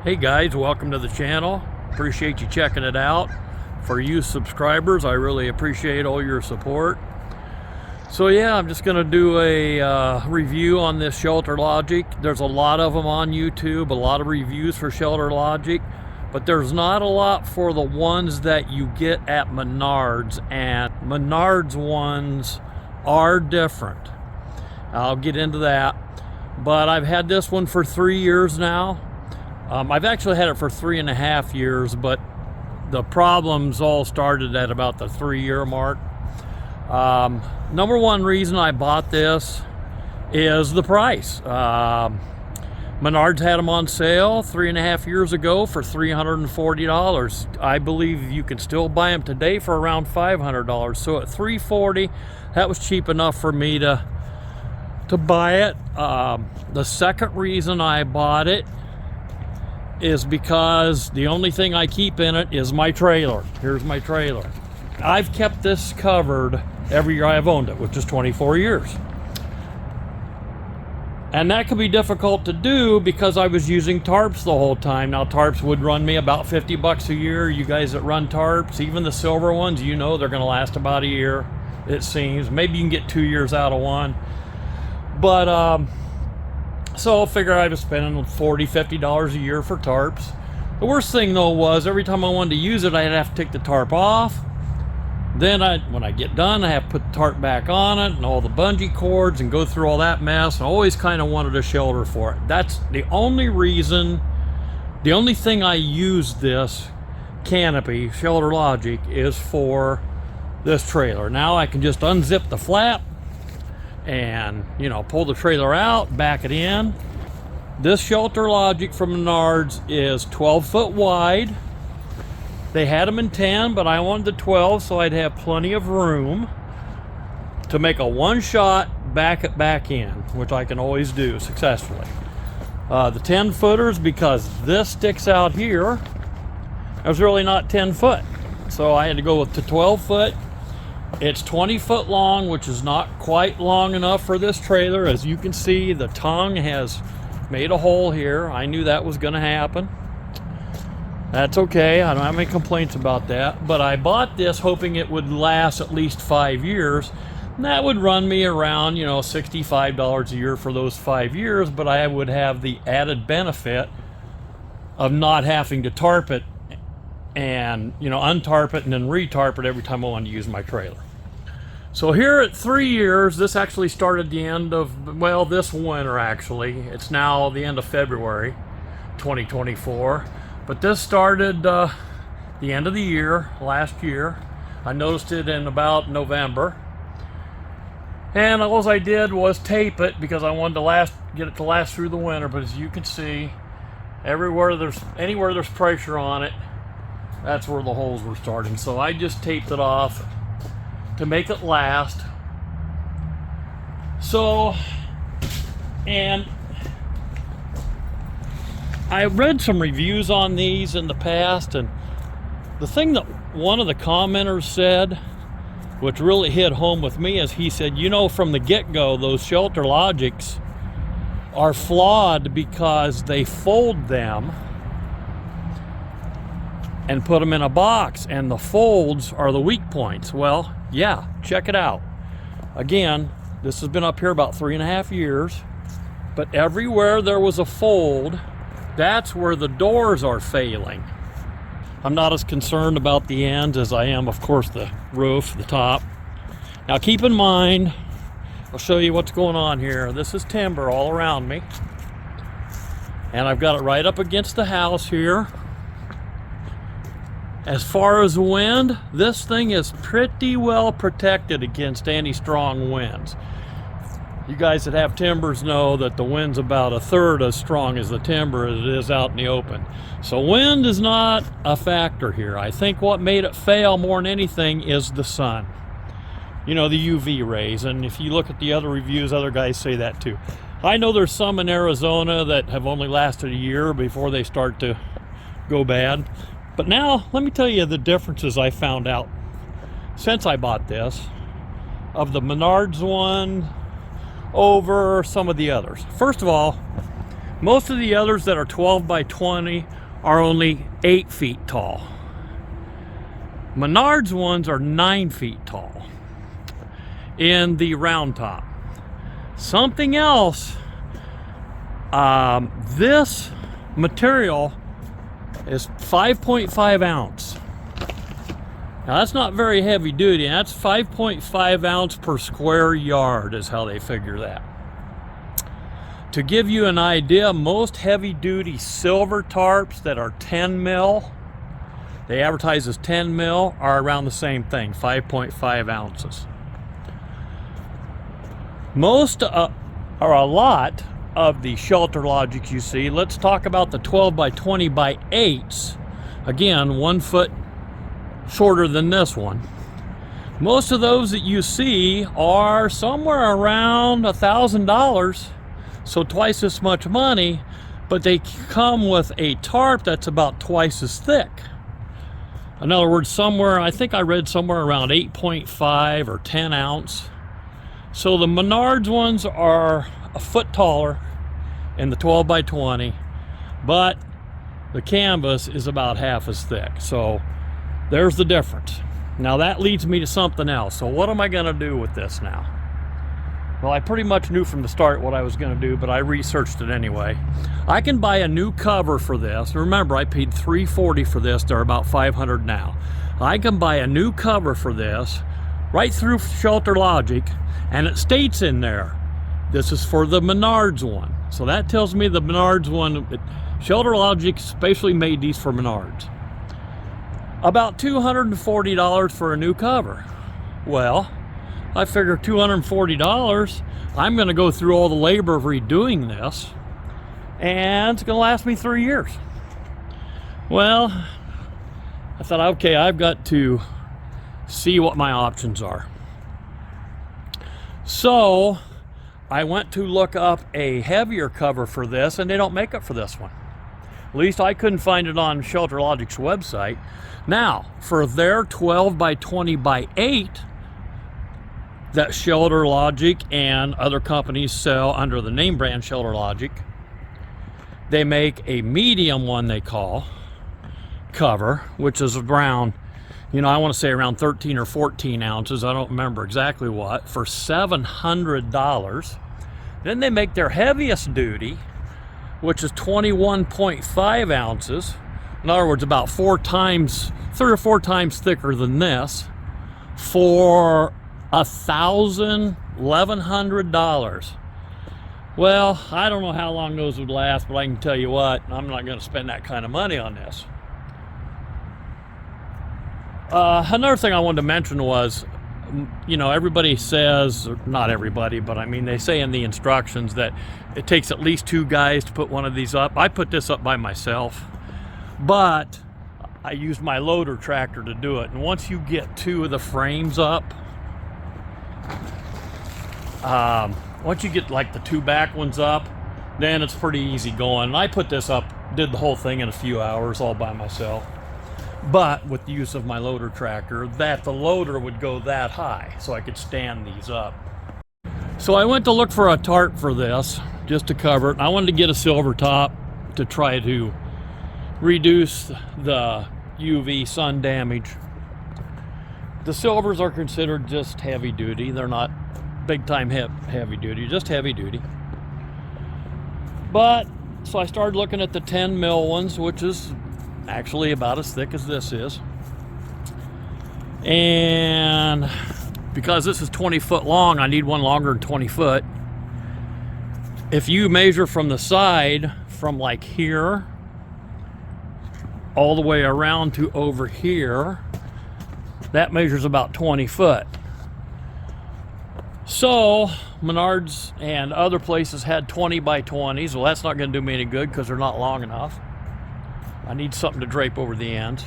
Hey guys, welcome to the channel. Appreciate you checking it out. For you subscribers, I really appreciate all your support. So yeah, I'm just gonna do a review on this ShelterLogic. There's a lot of them on YouTube, a lot of reviews for ShelterLogic, but there's not a lot for the ones that you get at Menards, and Menards ones are different. I'll get into that, but I've had this one for 3 years now. I've actually had it for 3.5 years, but the problems all started at about the 3-year mark. Number one reason I bought this is the price. Menards had them on sale 3.5 years ago for $340. I believe you can still buy them today for around $500. So at $340, that was cheap enough for me to buy it. The second reason I bought it is because the only thing I keep in it is my trailer. Here's my trailer. I've kept this covered every year I've owned it, which is 24 years. And that could be difficult to do because I was using tarps the whole time. Now tarps would run me about 50 bucks a year. You guys that run tarps, even the silver ones, you know they're gonna last about a year, it seems. Maybe you can get 2 years out of one. But so I'll figure I was spending $40, $50 a year for tarps. The worst thing though was every time I wanted to use it, I'd have to take the tarp off. Then when I get done, I have to put the tarp back on it and all the bungee cords and go through all that mess. I always kind of wanted a shelter for it. That's the only reason, the only thing I use this canopy, ShelterLogic, is for this trailer. Now I can just unzip the flap and, you know, pull the trailer out, back it in. This ShelterLogic from Menards is 12 foot wide. They had them in 10, but I wanted the 12 so I'd have plenty of room to make a one-shot back it back in, which I can always do successfully. The 10 footers, because this sticks out here, it was really not 10 foot. So I had to go with the 12 foot. It's 20 foot long, which is not quite long enough for this trailer. As you can see, the tongue has made a hole here. I knew that was gonna happen. That's okay, I don't have any complaints about that. But I bought this hoping it would last at least 5 years. And that would run me around, you know, $65 a year for those 5 years, but I would have the added benefit of not having to tarp it and, you know, untarp it and then retarp it every time I wanted to use my trailer. So here at 3 years, this actually started the end of, well, this winter actually. It's now the end of February 2024. But this started the end of the year, last year. I noticed it in about November. And all I did was tape it because I wanted to get it to last through the winter. But as you can see, anywhere there's pressure on it, that's where the holes were starting. So I just taped it off to make it last. So, and I read some reviews on these in the past, and the thing that one of the commenters said, which really hit home with me, is he said, you know, from the get-go, those ShelterLogics are flawed because they fold them and put them in a box, and the folds are the weak points. Well, yeah, check it out. Again, this has been up here about 3.5 years, but everywhere there was a fold, that's where the doors are failing. I'm not as concerned about the ends as I am, of course, the roof, the top. Now keep in mind, I'll show you what's going on here. This is timber all around me. And I've got it right up against the house here. As far as wind, this thing is pretty well protected against any strong winds. You guys that have timbers know that the wind's about 1/3 as strong as the timber as it is out in the open. So wind is not a factor here. I think what made it fail more than anything is the sun. You know, the UV rays. And if you look at the other reviews, other guys say that too. I know there's some in Arizona that have only lasted a year before they start to go bad. But now, let me tell you the differences I found out since I bought this of the Menards one over some of the others. First of all, Most of the others that are 12 by 20 are only 8 feet tall. Menards ones are 9 feet tall in the round top. Something else, this material is 5.5 ounce. Now that's not very heavy duty. That's 5.5 ounce per square yard is how they figure that. To give you an idea, most heavy duty silver tarps that are 10 mil, they advertise as 10 mil, are around the same thing, 5.5 ounces. Most or a lot of the ShelterLogic you see, let's talk about the 12 by 20 by 8s. Again, 1 foot shorter than this one. Most of those that you see are somewhere around $1,000, so twice as much money, but they come with a tarp that's about twice as thick. In other words, somewhere, I think I read somewhere around 8.5 or 10 ounce. So the Menards ones are a foot taller in the 12 by 20, but the canvas is about half as thick. So there's the difference. Now that leads me to something else. So what am I gonna do with this now? Well, I pretty much knew from the start what I was gonna do, but I researched it anyway. I can buy a new cover for this. Remember, I paid $340 for this. They're about $500 now. I can buy a new cover for this right through ShelterLogic, and it states in there, this is for the Menards one. So that tells me the Menards one, ShelterLogic specially made these for Menards. About $240 for a new cover. Well, I figure $240, I'm gonna go through all the labor of redoing this, and it's gonna last me 3 years. Well, I thought, okay, I've got to see what my options are. So I went to look up a heavier cover for this, and they don't make it for this one. At least I couldn't find it on ShelterLogic's website. Now, for their 12 by 20 by 8 that ShelterLogic and other companies sell under the name brand ShelterLogic, they make a medium one they call cover, which is around, you know, I want to say around 13 or 14 ounces. I don't remember exactly what, for $700. Then they make their heaviest duty, which is 21.5 ounces. In other words, about 3 or 4 times thicker than this, for $1,100. Well, I don't know how long those would last, but I can tell you what, I'm not going to spend that kind of money on this. Another thing I wanted to mention was, you know, everybody says, or not everybody, but I mean, they say in the instructions that it takes at least 2 guys to put one of these up. I put this up by myself, but I used my loader tractor to do it. And once you get 2 of the frames up, once you get like the 2 back ones up, then it's pretty easy going. And I put this up, did the whole thing in a few hours all by myself. But with the use of my loader tractor, that the loader would go that high, so I could stand these up. So I went to look for a tarp for this, just to cover it. I wanted to get a silver top to try to reduce the UV sun damage. The silvers are considered just heavy duty. They're not big time heavy duty, just heavy duty. But, so I started looking at the 10 mil ones, which is actually about as thick as this is. And because this is 20 foot long, I need one longer than 20 foot. If you measure from the side, from like here all the way around to over here, that measures about 20 foot. So Menards and other places had 20 by 20s. Well, that's not going to do me any good because they're not long enough. I need something to drape over the ends.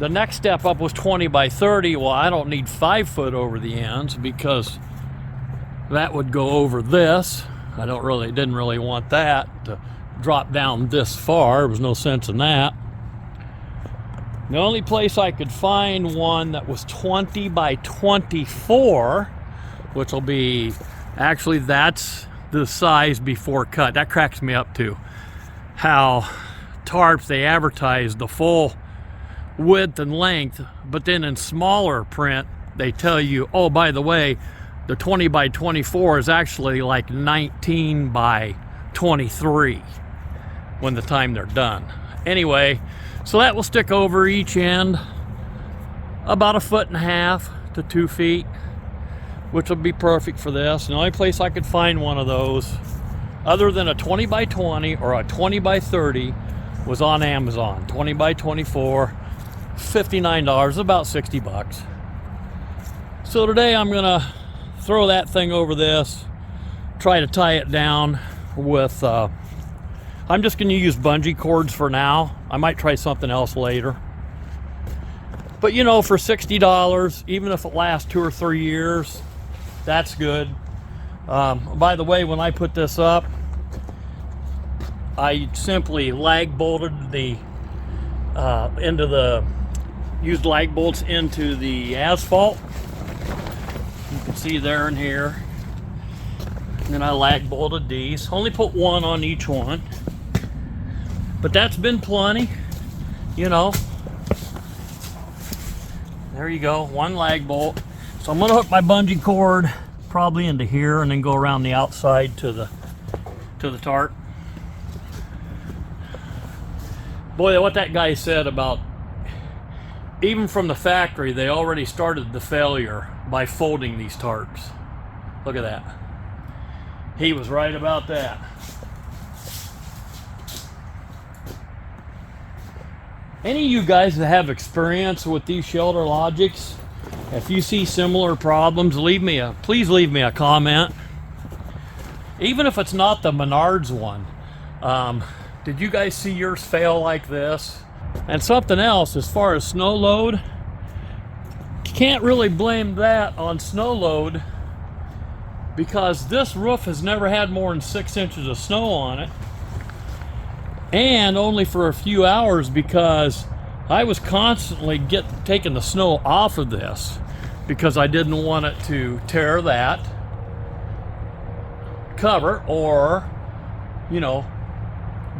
The next step up was 20 by 30. Well, I don't need 5 foot over the ends because that would go over this. I didn't really want that to drop down this far. There was no sense in that. The only place I could find one that was 20 by 24, which will be, actually that's the size before cut. That cracks me up too. How tarps, they advertise the full width and length, but then in smaller print they tell you, oh, by the way, the 20 by 24 is actually like 19 by 23 when the time they're done. Anyway, so that will stick over each end about 1.5 to 2 feet, which will be perfect for this. And the only place I could find one of those other than a 20 by 20 or a 20 by 30 was on Amazon. 20 by 24, $59, about 60 bucks. So today I'm gonna throw that thing over this, try to tie it down with, I'm just gonna use bungee cords for now. I might try something else later. But you know, for $60, even if it lasts 2 or 3 years, that's good. By the way, when I put this up, I simply lag bolted the used lag bolts into the asphalt. You can see there and here. And then I lag bolted these. Only put one on each one. But that's been plenty, you know. There you go, one lag bolt. So I'm gonna hook my bungee cord probably into here and then go around the outside to the tarp. Boy, what that guy said about, even from the factory, they already started the failure by folding these tarps. Look at that. He was right about that. Any of you guys that have experience with these ShelterLogics, if you see similar problems, please leave me a comment. Even if it's not the Menards one. Did you guys see yours fail like this? And something else, as far as snow load, can't really blame that on snow load because this roof has never had more than 6 inches of snow on it, and only for a few hours because I was constantly taking the snow off of this because I didn't want it to tear that cover or, you know,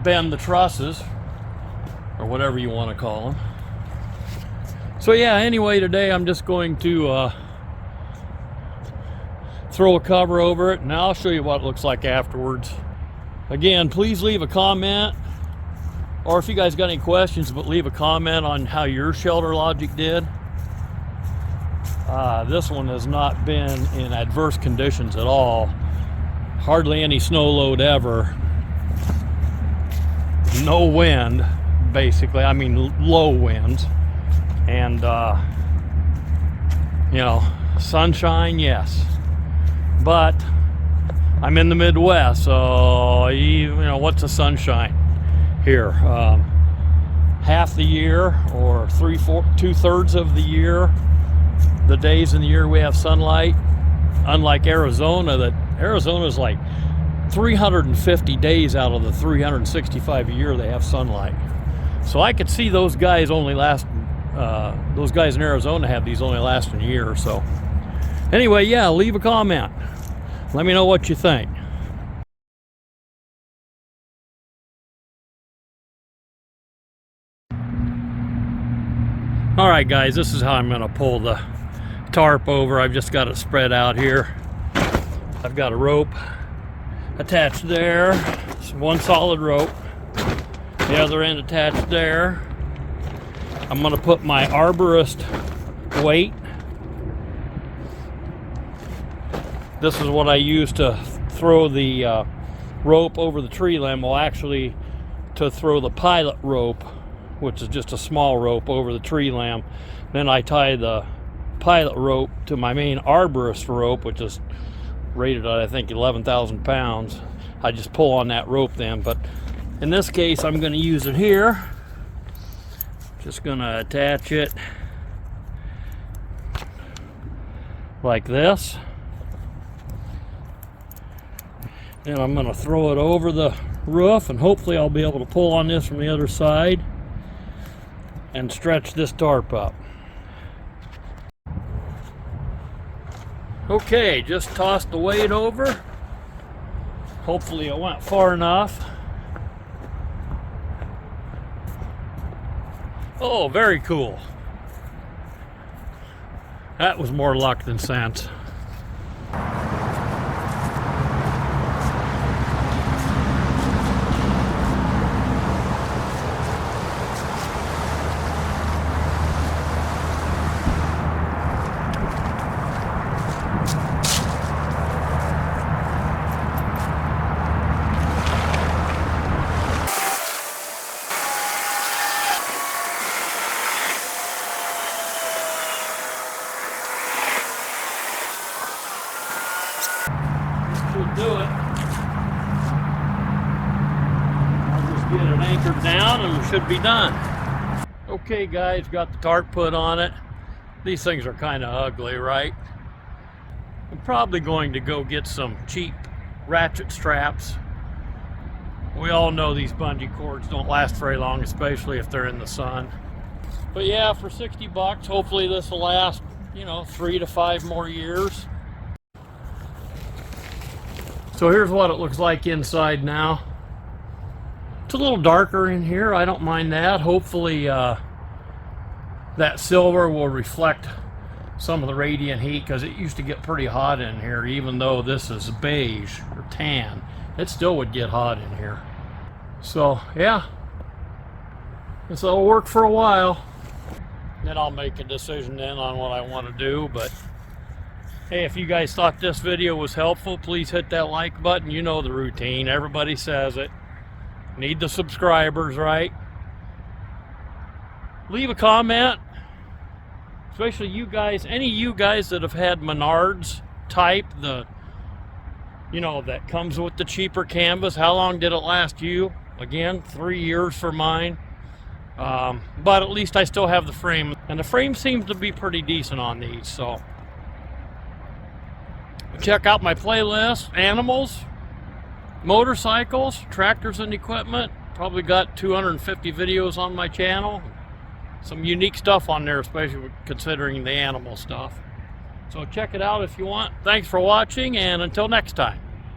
bend the trusses or whatever you want to call them. So yeah, anyway, today I'm just going to throw a cover over it and I'll show you what it looks like afterwards. Again, please leave a comment, or if you guys got any questions, but leave a comment on how your ShelterLogic did. This one has not been in adverse conditions at all. Hardly any snow load ever. No wind, basically. I mean, low winds. And, you know, sunshine, yes. But I'm in the Midwest, so, you know, what's the sunshine here? Half the year or 2/3 of the year, the days in the year we have sunlight. Unlike Arizona, Arizona's like 350 days out of the 365 a year they have sunlight. So I could see those guys only last, those guys in Arizona have these only lasting a year or so. Anyway, yeah, leave a comment. Let me know what you think. All right, guys, this is how I'm gonna pull the tarp over. I've just got it spread out here. I've got a rope attached there. It's one solid rope. The other end attached there. I'm gonna put my arborist weight. This is what I use to throw the rope over the tree limb. Well, actually, to throw the pilot rope, which is just a small rope, over the tree limb. Then I tie the pilot rope to my main arborist rope, which is rated at, I think, 11,000 pounds. I just pull on that rope then, but in this case I'm going to use it here. Just going to attach it like this. Then I'm going to throw it over the roof, and hopefully I'll be able to pull on this from the other side and stretch this tarp up. Okay, just tossed the weight over. Hopefully it went far enough. Oh, very cool. That was more luck than sense. Should do it. I'll just get it anchored down and we should be done. Okay guys, got the tarp put on it. These things are kind of ugly, right? I'm probably going to go get some cheap ratchet straps. We all know these bungee cords don't last very long, especially if they're in the sun. But yeah, for 60 bucks, hopefully this will last, you know, 3 to 5 more years. So here's what it looks like inside now. It's a little darker in here. I don't mind that. Hopefully that silver will reflect some of the radiant heat, because it used to get pretty hot in here. Even though this is beige or tan, it still would get hot in here. So yeah, this will work for a while. Then I'll make a decision then on what I want to do. But hey, if you guys thought this video was helpful, please hit that like button. You know the routine. Everybody says it. Need the subscribers, right? Leave a comment. Especially you guys, any of you guys that have had Menards type, you know, that comes with the cheaper canvas. How long did it last you? Again, 3 years for mine. But at least I still have the frame. And the frame seems to be pretty decent on these, so. Check out my playlist, animals, motorcycles, tractors and equipment. Probably got 250 videos on my channel. Some unique stuff on there, especially considering the animal stuff. So check it out if you want. Thanks for watching, and until next time.